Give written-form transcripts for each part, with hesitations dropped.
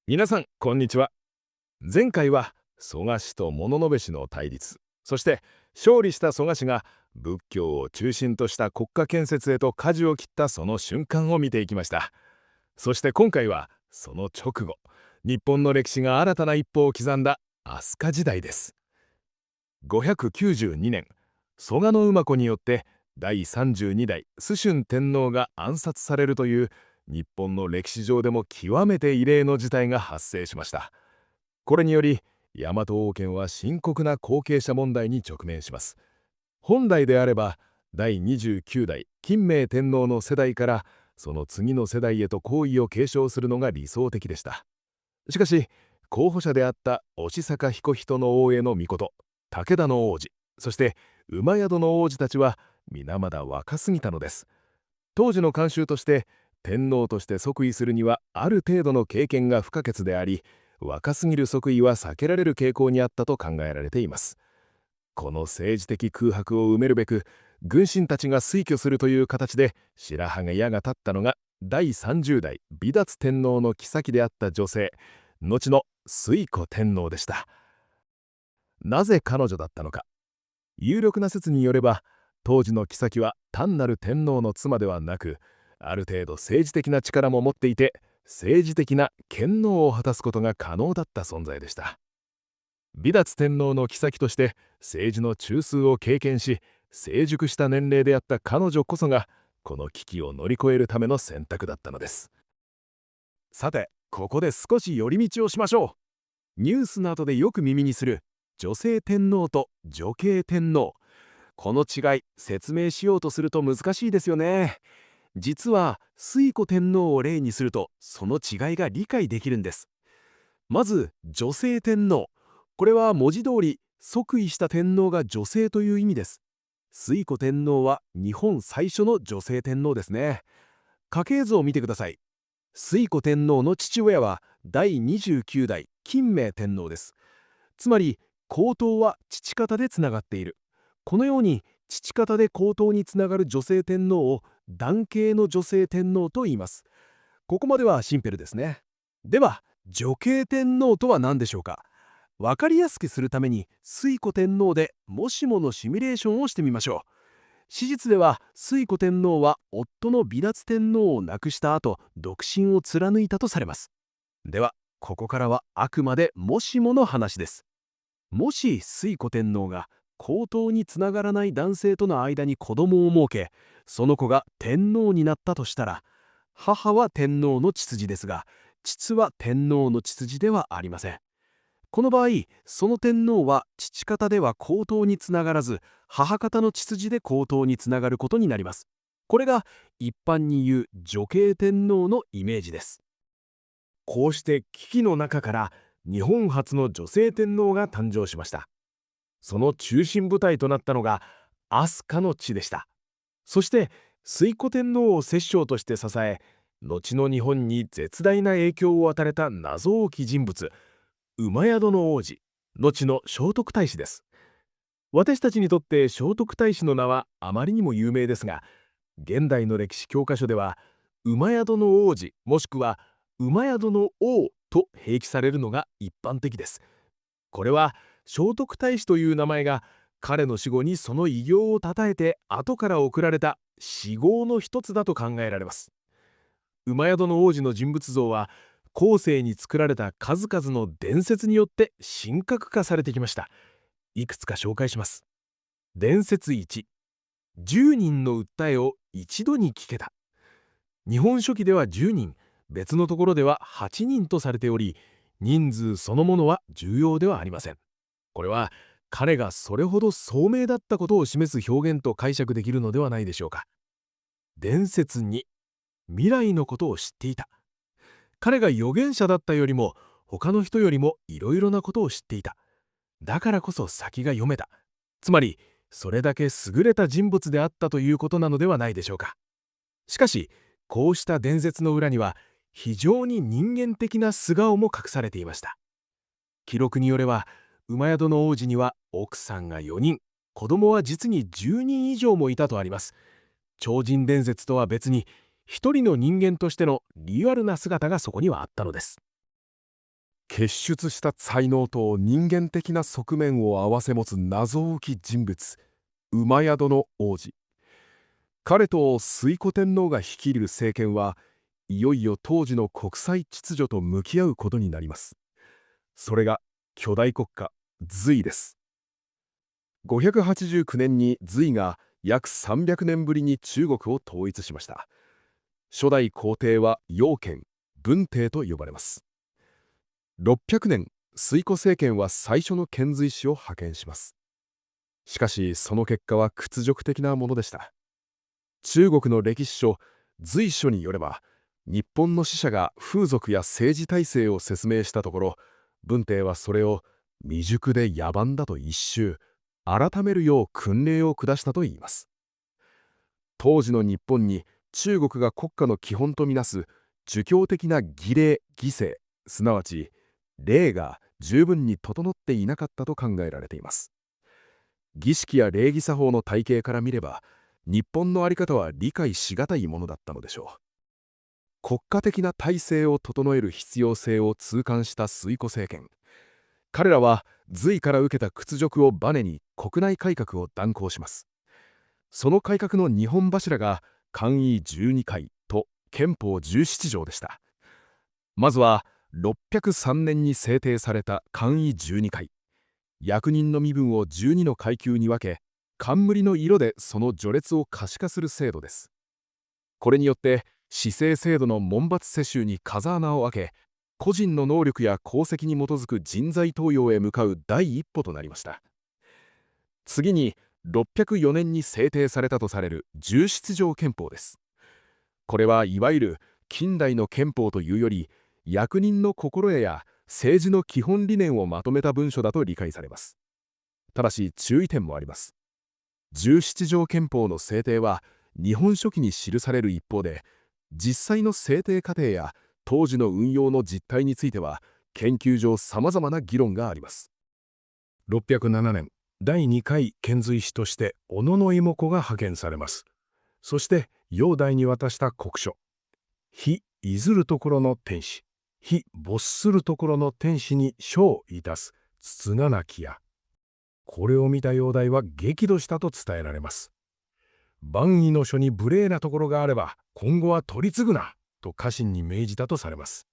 皆さん、こんにちは。前回は蘇我氏と物部氏の対立、そして勝利した蘇我氏が仏教を中心とした国家建設へと舵を切ったその瞬間を見ていきました。そして今回はその直後、日本の歴史が新たな一歩を刻んだ飛鳥時代です。592年、蘇我馬子によって第32代崇春天皇が暗殺されるという日本の歴史上でも極めて異例の事態が発生しました。これにより大和王権は深刻な後継者問題に直面します。本来であれば第29代金明天皇の世代からその次の世代へと皇位を継承するのが理想的でした。しかし候補者であった押坂彦人の大江の命、武田の王子、そして馬宿の王子たちは皆まだ若すぎたのです。当時の慣習として天皇として即位するにはある程度の経験が不可欠であり、若すぎる即位は避けられる傾向にあったと考えられています。この政治的空白を埋めるべく軍神たちが推挙するという形で白羽矢が立ったのが第30代美達天皇の后であった女性、後の推古天皇でした。なぜ彼女だったのか。有力な説によれば、当時の后は単なる天皇の妻ではなく、ある程度政治的な力も持っていて、政治的な権能を果たすことが可能だった存在でした。美達天皇の后として政治の中枢を経験し、成熟した年齢であった彼女こそが、この危機を乗り越えるための選択だったのです。さて、ここで少し寄り道をしましょう。ニュースなどでよく耳にする女性天皇と女系天皇。この違い、説明しようとすると難しいですよね。実は推古天皇を例にするとその違いが理解できるんです。まず女性天皇。これは文字通り即位した天皇が女性という意味です。推古天皇は日本最初の女性天皇ですね。家系図を見てください。推古天皇の父親は第29代金明天皇です。つまり皇統は父方でつながっている。このように父方で皇統につながる女性天皇を男系の女性天皇と言います。ここまではシンプルですね。では女系天皇とは何でしょうか。わかりやすくするために推古天皇でもしものシミュレーションをしてみましょう。史実では推古天皇は夫の美達天皇を亡くした後独身を貫いたとされます。ではここからはあくまでもしもの話です。もし推古天皇が皇統につながらない男性との間に子供を設け、その子が天皇になったとしたら、母は天皇の血筋ですが、父は天皇の血筋ではありません。この場合、その天皇は父方では皇統につながらず、母方の血筋で皇統につながることになります。これが一般に言う女系天皇のイメージです。こうして危機の中から日本初の女性天皇が誕生しました。その中心部隊となったのが飛鳥の地でした。そして推古天皇を摂政として支え、後の日本に絶大な影響を与えた謎多き人物、馬宿の王子、後の聖徳太子です。私たちにとって聖徳太子の名はあまりにも有名ですが、現代の歴史教科書では馬宿の王子もしくは馬宿の王と併記されるのが一般的です。これは聖徳太子という名前が彼の死後にその偉業をたたえて後から贈られた至号の一つだと考えられます。馬宿の王子の人物像は後世に作られた数々の伝説によって神格化されてきました。いくつか紹介します。伝説1、10人の訴えを一度に聞けた。日本書紀では10人、別のところでは8人とされており、人数そのものは重要ではありません。これは彼がそれほど聡明だったことを示す表現と解釈できるのではないでしょうか。伝説2、未来のことを知っていた。彼が預言者だったよりも他の人よりもいろいろなことを知っていた。だからこそ先が読めた。つまりそれだけ優れた人物であったということなのではないでしょうか。しかしこうした伝説の裏には非常に人間的な素顔も隠されていました。記録によれば馬宿の王子には奥さんが4人、子供は実に10人以上もいたとあります。超人伝説とは別に一人の人間としてのリアルな姿がそこにはあったのです。傑出した才能と人間的な側面を併せ持つ謎多き人物、戸宿の王子。彼と推古天皇が率いる政権はいよいよ当時の国際秩序と向き合うことになります。それが巨大国家隋です。589年に隋が約300年ぶりに中国を統一しました。初代皇帝は楊堅、文帝と呼ばれます。600年、推古政権は最初の遣隋使を派遣します。しかしその結果は屈辱的なものでした。中国の歴史書隋書によれば、日本の使者が風俗や政治体制を説明したところ、文帝はそれを未熟で野蛮だと一蹴改めるよう訓令を下したといいます。当時の日本に中国が国家の基本とみなす儒教的な儀礼儀制、すなわち礼が十分に整っていなかったと考えられています。儀式や礼儀作法の体系から見れば、日本の在り方は理解しがたいものだったのでしょう。国家的な体制を整える必要性を痛感した推古政権。彼らは隋から受けた屈辱をバネに国内改革を断行します。その改革の2本柱が簡易12回と憲法17条でした。まずは603年に制定された簡易12回。役人の身分を12の階級に分け、冠の色でその序列を可視化する制度です。これによって市政制度の門閥世襲に風穴を開け、個人の能力や功績に基づく人材登用へ向かう第一歩となりました。次に604年に制定されたとされる17条憲法です。これはいわゆる近代の憲法というより、役人の心得や政治の基本理念をまとめた文書だと理解されます。ただし注意点もあります。17条憲法の制定は日本書紀に記される一方で、実際の制定過程や当時の運用の実態については研究上さまざまな議論があります。607年、第2回遣隋使として小野妹子が派遣されます。そして煬帝に渡した国書、非いずるところの天使、非没するところの天使に書いたすつつがなきや。これを見た煬帝は激怒したと伝えられます。万位の書に無礼なところがあれば今後は取り次ぐなと家臣に命じたとされます。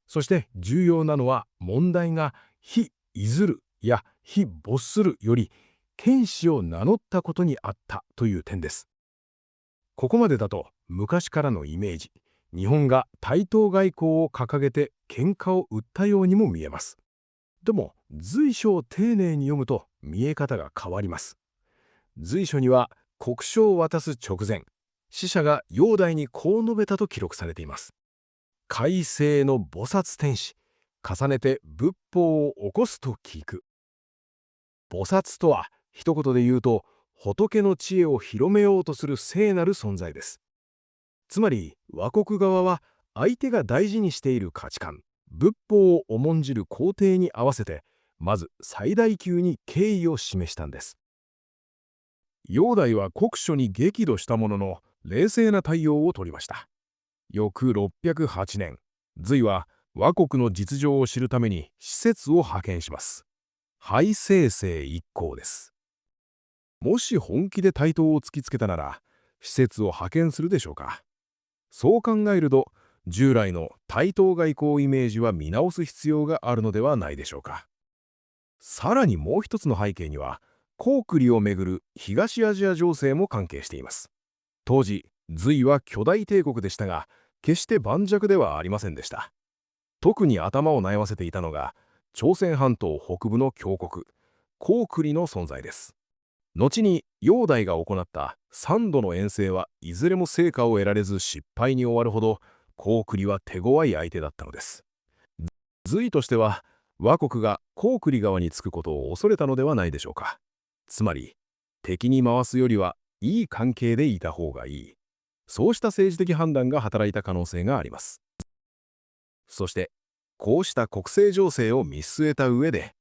そして重要なのは問題が非いずるや非没するより天使を名乗ったことにあったという点です。ここまでだと昔からのイメージ、日本が対等外交を掲げて喧嘩を売ったようにも見えます。でも隋書を丁寧に読むと見え方が変わります。隋書には国書を渡す直前、使者が煬帝にこう述べたと記録されています。快晴の菩薩天使、重ねて仏法を起こすと聞く。菩薩とは一言で言うと、仏の知恵を広めようとする聖なる存在です。つまり倭国側は相手が大事にしている価値観、仏法を重んじる皇帝に合わせて、まず最大級に敬意を示したんです。煬帝は国書に激怒したものの、冷静な対応を取りました。翌608年、隋は倭国の実情を知るために使節を派遣します。廃政政一行です。もし本気で対等を突きつけたなら、使節を派遣するでしょうか。そう考えると、従来の対等外交イメージは見直す必要があるのではないでしょうか。さらにもう一つの背景には、高句麗をめぐる東アジア情勢も関係しています。当時、隋は巨大帝国でしたが、決して盤石ではありませんでした。特に頭を悩ませていたのが、朝鮮半島北部の強国、高句麗の存在です。後に煬帝が行った3度の遠征はいずれも成果を得られず失敗に終わるほど、高句麗は手強い相手だったのです。隋としては、倭国が高句麗側につくことを恐れたのではないでしょうか。つまり、敵に回すよりはいい関係でいた方がいい。そうした政治的判断が働いた可能性があります。そして、こうした国政情勢を見据えた上で、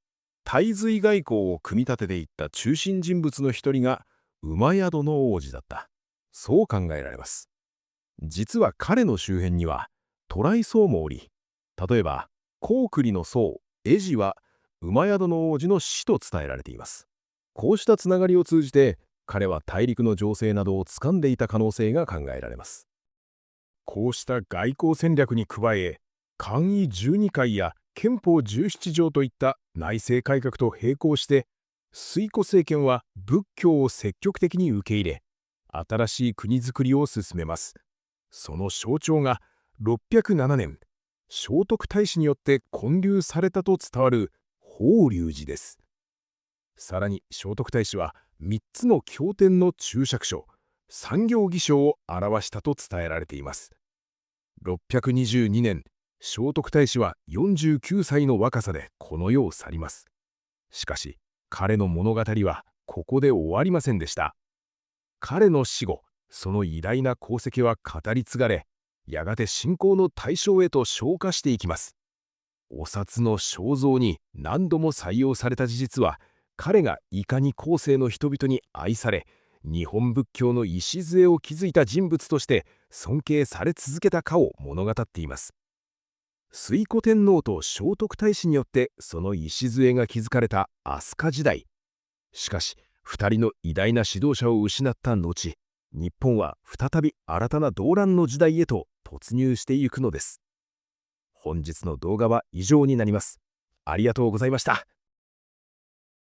対隋外交を組み立てていった中心人物の一人が、戸宿の王子だった。そう考えられます。実は彼の周辺には、渡来僧もおり、例えば、高句麗の僧、蝦夷は馬宿の王子の死と伝えられています。こうしたつながりを通じて、彼は大陸の情勢などを掴んでいた可能性が考えられます。こうした外交戦略に加え、簡易12回や憲法17条といった内政改革と並行して、推古政権は仏教を積極的に受け入れ、新しい国づくりを進めます。その象徴が607年、聖徳太子によって建立されたと伝わる法隆寺です。さらに聖徳太子は3つの経典の注釈書、三行儀書を表したと伝えられています。622年、聖徳太子は49歳の若さでこの世を去ります。しかし、彼の物語はここで終わりませんでした。彼の死後、その偉大な功績は語り継がれ、やがて信仰の対象へと昇華していきます。お札の肖像に何度も採用された事実は、彼がいかに後世の人々に愛され、日本仏教の礎を築いた人物として尊敬され続けたかを物語っています。推古天皇と聖徳太子によってその礎が築かれた飛鳥時代。しかし、2人の偉大な指導者を失った後、日本は再び新たな動乱の時代へと突入していくのです。本日の動画は以上になります。ありがとうございました。